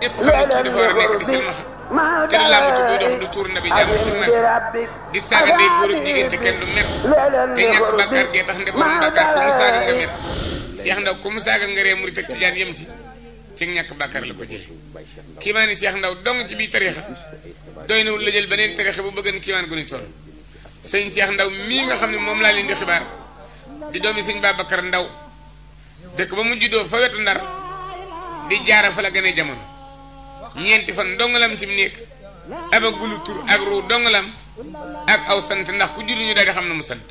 ñëpp xam ne kii dafa war a nekk di silmaxa te du làmbatu buy dox du tuur na bi jàmm ci marché di saaga ndey góor ak jigéen te kenn du mer te ñàkk bàkkaar gee tax nde borom bàkkaar ku mu saaga nga mer Cheikh Ndaw ku mu saaga nga ree murit ak tijaan yem ci ñàkk bàkkaar la ko jële kiimaani Cheikh Ndaw dong ci biir tariixa doy na la jël beneen tariixa bu bëggan kiimaan gu ni toll sëñ Cheikh Ndaw mii nga xam ne moom laa leen di xibaar di doomi sëñ Babacar Ndaw dëkk ba mu juddoo fa wetu Ndar di jaara fa la gën a jamono ñeenti fan dongalam ci mu nekk abagulu tur ak ruu dongalam ak aw sant ndax ku julli ñu daal di xam na mu sant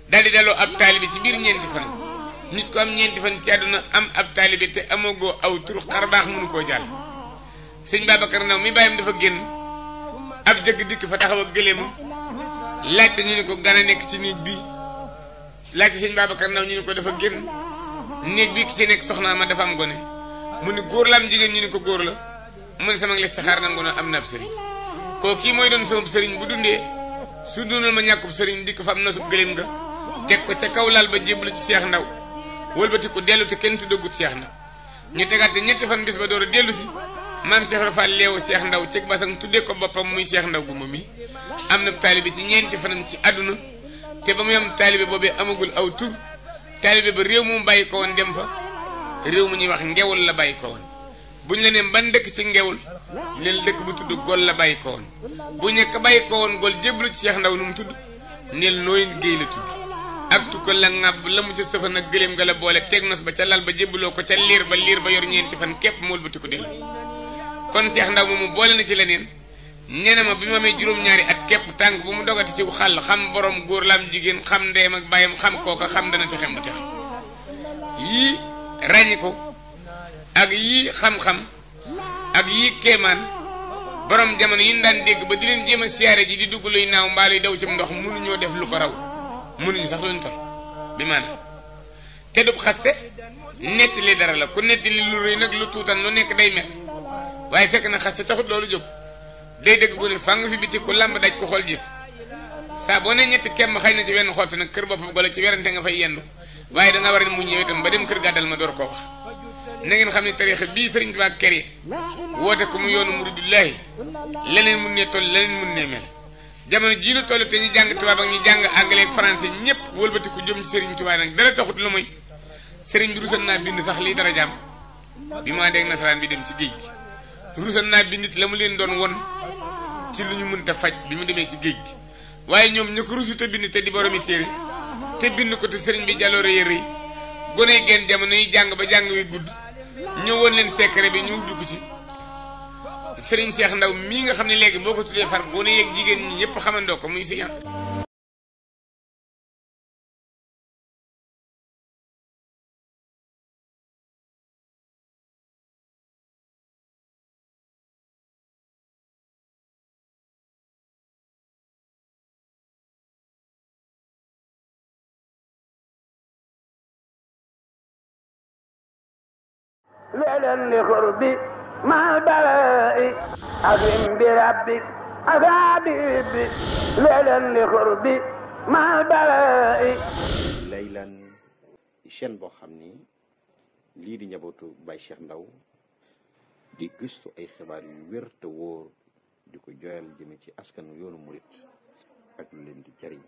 daal di daloo ab taalibi ci biir ñeenti fan nit ko am ñeenti fan ci àdduna am ab taalibi te amagoo aw tur xar baax mënu koo jàll sëñ Babacar Ndaw mi bàyyam dafa génn ab jëgg dikk fa taxaw ak gëléem laajte ñu ne ko gën a nekk ci néeg bii laajte sëñ Babacar Ndaw ñu ne ko dafa génn néeg bii ki ci nekk soxnaa ma dafa am gone mu ni góor la am jigéen ñu ni ko góor la mu ne sama listixaar nangu na am na ab sëriñ koo kii mooy doon sama sëriñ bu dundee su dundal ma ñàkkub sëriñ dikk fa am na sub gëléem nga teg ko ca kaw laal ba jébbalu ci Cheikh Ndaw wëlbati ko dellu te kenn tuddagut Cheikh Ndaw ñu tegaate ñetti fan bis ba door a dellu si maam Cheikh Rafal leewu Cheikh Ndaw ceg basang tuddee ko boppam muy Cheikh Ndaw guma mi am na taalibe ci ñeenti fanam ci àdduna te ba muy am taalibe boobee amagul aw tur taalibe ba réew mu bàyyi ko woon dem fa réew mu ñuy wax ngewul la bàyyi ko woon buñ la nee ban dëkk ci ngewul neel dëkk bu tudd gol la bàyyi ko woon bu ñekk bàyyi ko woon gol jébbalu ci Cheikh Ndaw nu mu tudd neel nooy géey la tudd ak tukkal la ŋàbb la mu ca sëfa nag gëléem nga la boole teg nos ba ca lal ba jébbaloo ko ca liir ba yor ñeenti fan képp mool ba ti ko dellu kon Cheikh Ndaw moomu boole na ci leneen nee na ma bi ma amee juróom-ñaari at képp tànk bu mu dogati ci xàll xam borom góor la am jigéen xam ndeyam ak bàyyam xam kooka xam dana texem bu tex yii ràññi ko ak yii xam-xam ak yii kéemaan borom jamono yi ñu daan dégg ba di leen jéem a siyaare ji di dugg luy naaw mbaa luy daw ci ndox mënuñoo def lu ko raw mënuñu sax luñ tol bi maanaam te du xaste nettali dara la ku nettali lu rëy nag lu tuutan lu nekk day mel waaye fekk na xaste taxut loolu jóg day dëgg gu ne fàng fi biti ku lamb daj ko xool gis saa boo ne ñetti kemm xëy na ci wenn xott nag kër boppam golo ci werante nga fay yendu waaye danga war a mu ñëw itam ba dem kër gàddal ma door koo wax na ngeen xam ne tariixa bii Sëriñ Tuubaa kër yi woote ko mu yoonu muridullaahi leneen mun ne toll leneen mun ne mel jamono jii nu toll te ñu jàng tubaab ak ñu jàng anglais ak français ñëpp wëlbati ko jëm ci Sëriñ Tuubaa nag dara taxut lu muy sëriñ bi rusan naa bind sax lii dara jàmm bi maa dégg nasaraan bi dem ci géej gi rusan naa bindit la mu leen doon won ci lu ñu mënta faj bi mu demee ci géej gi waaye ñoom ñu ko rusu te bind te di boromi téere te bind ko te sëriñ bi jaloore ya rëy gone geen jamono yi jàng ba jàng wi gudd ñëw woon leen secret bi ñu ubbi ko ci sëriñ Cheikh Ndaw mii nga xam ne léegi boo ko tuddee far gone yeeg jigéen ñi ñëpp xamandoo ko muy si ليلا لقربي مع البلاء أكرم بربك أبابي ليلا لقربي مع البلاء Laylan chaîne boo xam ni lii di njabootu Baye Cheikh Ndaw di gëstu ay xibaar yu wér te wóor di ko joyal jëme ci askanu yoonu murit ak lu leen di jariñ